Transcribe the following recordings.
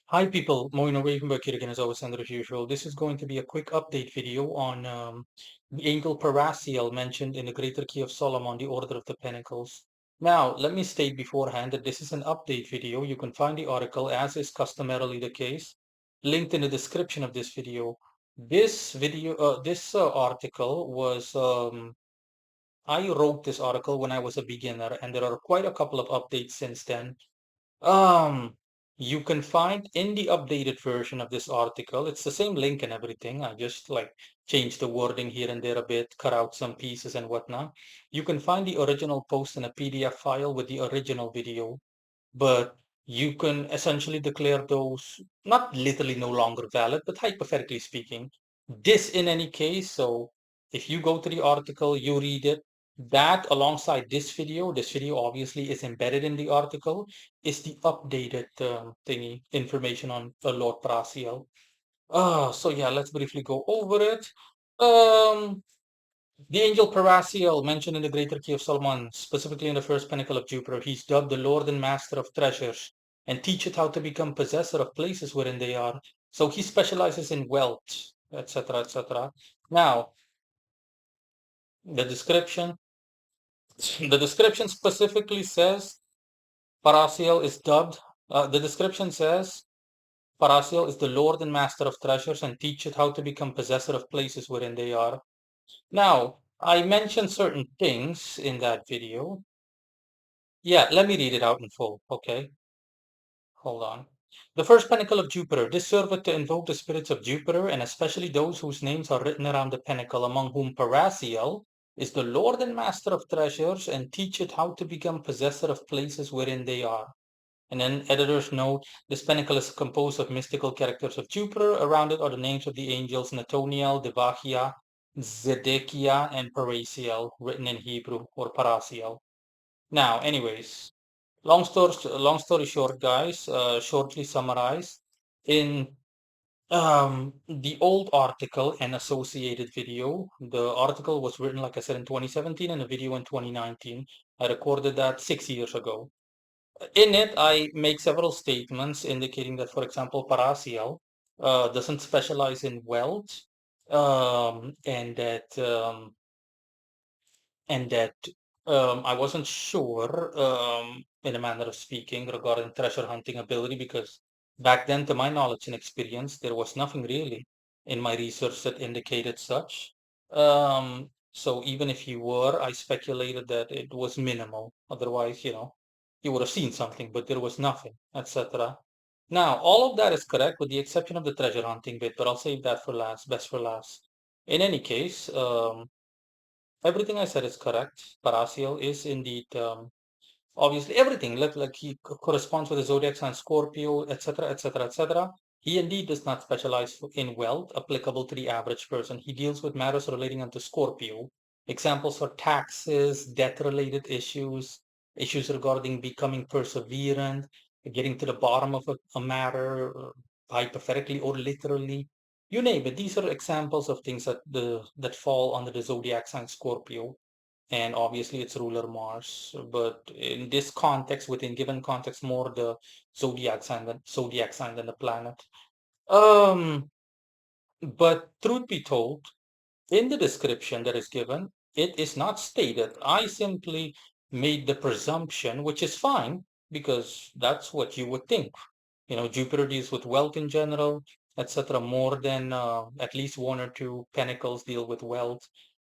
Hi people, Moin Ravenberg here again as always and as usual. This is going to be a quick update video on the angel Parasiel mentioned in the Greater Key of Solomon, the Order of the Pentacles. Now, let me state beforehand that this is an update video. You can find the article, as is customarily the case, linked in the description of this video. This article was, I wrote this article when I was a beginner, and there are quite a couple of updates since then. Um, you can find in the updated version of this article, it's the same link and everything. I just like changed the wording here and there a bit, cut out some pieces and whatnot. You can find the original post in a PDF file with the original video, but you can essentially declare those not literally no longer valid, but hypothetically speaking, this in any case. So if you go to the article, you read it, that alongside this video obviously is embedded in the article, is the updated thingy information on Lord Parasiel. So yeah, let's briefly go over it. Um, the angel Parasiel, mentioned in the Greater Key of Solomon, specifically in the first pinnacle of Jupiter, he's dubbed the Lord and Master of Treasures and teacheth how to become possessor of places wherein they are. So he specializes in wealth, etc., etc. Now, the description, the description specifically says Parasiel is dubbed. The description says Parasiel is the Lord and Master of Treasures and teacheth how to become possessor of places wherein they are. Now, I mentioned certain things in that video. Yeah, let me read it out in full. Okay, hold on. The first pinnacle of Jupiter. This serveth to invoke the spirits of Jupiter, and especially those whose names are written around the pinnacle, among whom Parasiel is the Lord and Master of treasures, and teacheth how to become possessor of places wherein they are. And then editor's note, this pinnacle is composed of mystical characters of Jupiter. Around it are the names of the angels Natoniel, Devachia, Zedekiah, and Parasiel, written in Hebrew, or Parasiel. Now, anyways, long story short, guys, shortly summarized, in the old article and associated video, the article was written, like I said, in 2017 and the video in 2019. I recorded that 6 years ago. In it, I make several statements indicating that, for example, Parasiel doesn't specialize in wealth, and that I wasn't sure, in a manner of speaking, regarding treasure hunting ability, because back then, to my knowledge and experience, there was nothing really in my research that indicated such. So even if you were, I speculated that it was minimal. Otherwise, you would have seen something, but there was nothing, etc. Now, all of that is correct with the exception of the treasure hunting bit, but I'll save that for last, best for last. In any case, everything I said is correct. Parasiel is indeed, obviously everything. Like he corresponds with the zodiac sign Scorpio, etc., etc., etc. He indeed does not specialize in wealth applicable to the average person. He deals with matters relating unto Scorpio. Examples are taxes, debt-related issues, issues regarding becoming perseverant, getting to the bottom of a matter, hypothetically or literally. You name it. These are examples of things that fall under the zodiac sign Scorpio, and obviously its ruler Mars. But in this context, within given context, more the zodiac sign than the planet. Um, but truth be told, in the description that is given, it is not stated. I simply made the presumption, which is fine because that's what you would think. Jupiter deals with wealth in general, etc. More than at least one or two pinnacles deal with wealth.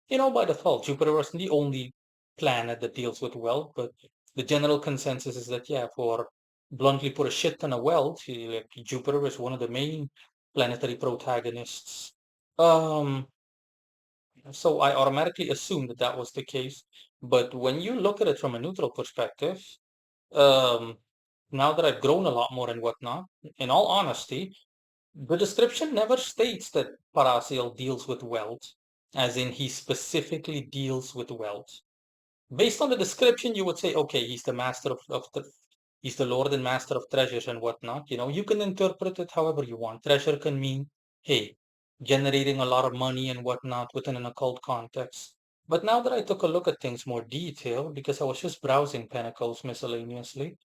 By default, Jupiter wasn't the only planet that deals with wealth, but the general consensus is that, yeah, for bluntly put, a shit ton of wealth, like Jupiter is one of the main planetary protagonists. Um, so I automatically assumed that that was the case. But when you look at it from a neutral perspective, um, now that I've grown a lot more and whatnot, in all honesty, the description never states that Parasiel deals with wealth, as in he specifically deals with wealth. Based on the description, you would say, okay, he's the he's the Lord and Master of treasures and whatnot. You can interpret it however you want. Treasure can mean, hey, generating a lot of money and whatnot within an occult context. But now that I took a look at things more detailed, because I was just browsing Pentacles miscellaneously,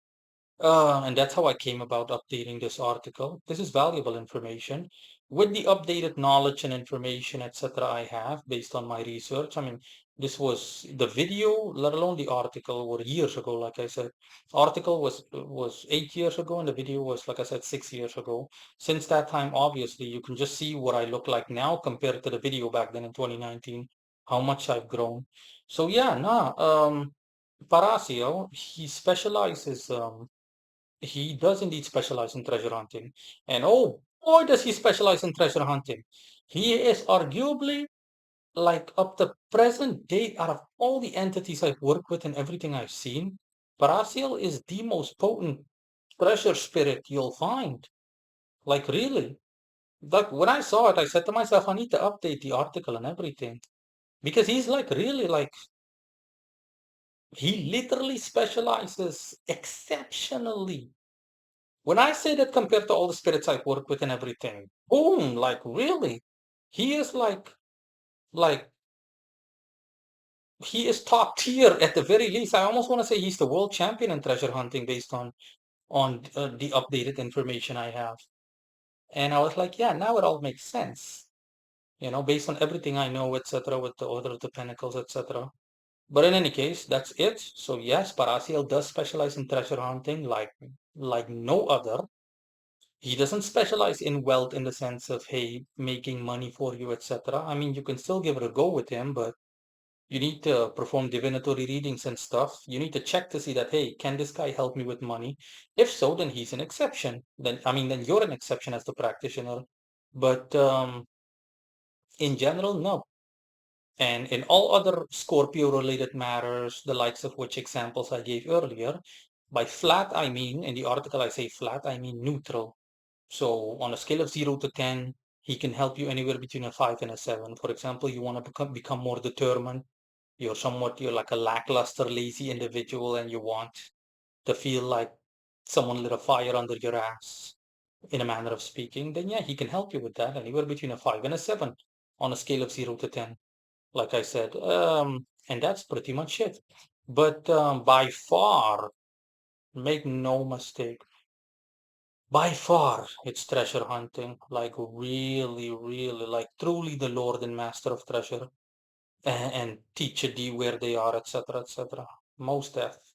And that's how I came about updating this article. This is valuable information. With the updated knowledge and information, etc., I have based on my research. I mean, this was the video, let alone the article, were years ago. Like I said, article was 8 years ago, and the video was, like I said, 6 years ago. Since that time, obviously, you can just see what I look like now compared to the video back then in 2019. How much I've grown. So yeah, nah. Parasiel, he does indeed specialize in treasure hunting. And oh boy, does he specialize in treasure hunting. He is arguably, like, up to present date, out of all the entities I've worked with and everything I've seen, Parasiel is the most potent treasure spirit you'll find. Like, really. Like, when I saw it, I said to myself, I need to update the article and everything. Because he's like, really, like, he literally specializes exceptionally. When I say that compared to all the spirits I've worked with and everything, boom, like really, he is like he is top tier at the very least. I almost want to say he's the world champion in treasure hunting based on the updated information I have. And I was like, yeah, now it all makes sense, based on everything I know, etc., with the Order of the Pentacles, etc. But in any case, that's it. So yes, Parasiel does specialize in treasure hunting like no other. He doesn't specialize in wealth in the sense of, hey, making money for you, etc. I mean, you can still give it a go with him, but you need to perform divinatory readings and stuff. You need to check to see that, hey, can this guy help me with money? If so, then he's an exception. Then you're an exception as the practitioner. But in general, no. And in all other Scorpio related matters, the likes of which examples I gave earlier, by flat, I mean, in the article I say flat, I mean neutral. So on a scale of 0 to 10, he can help you anywhere between a 5 and a 7. For example, you want to become more determined. You're like a lackluster, lazy individual, and you want to feel like someone lit a fire under your ass, in a manner of speaking. Then yeah, he can help you with that, anywhere between a 5 and a 7 on a scale of 0 to 10, like I said. And that's pretty much it. But by far, make no mistake, by far, it's treasure hunting, like really, really, like truly the Lord and Master of treasure, and teach thee where they are, etc., etc. Most death.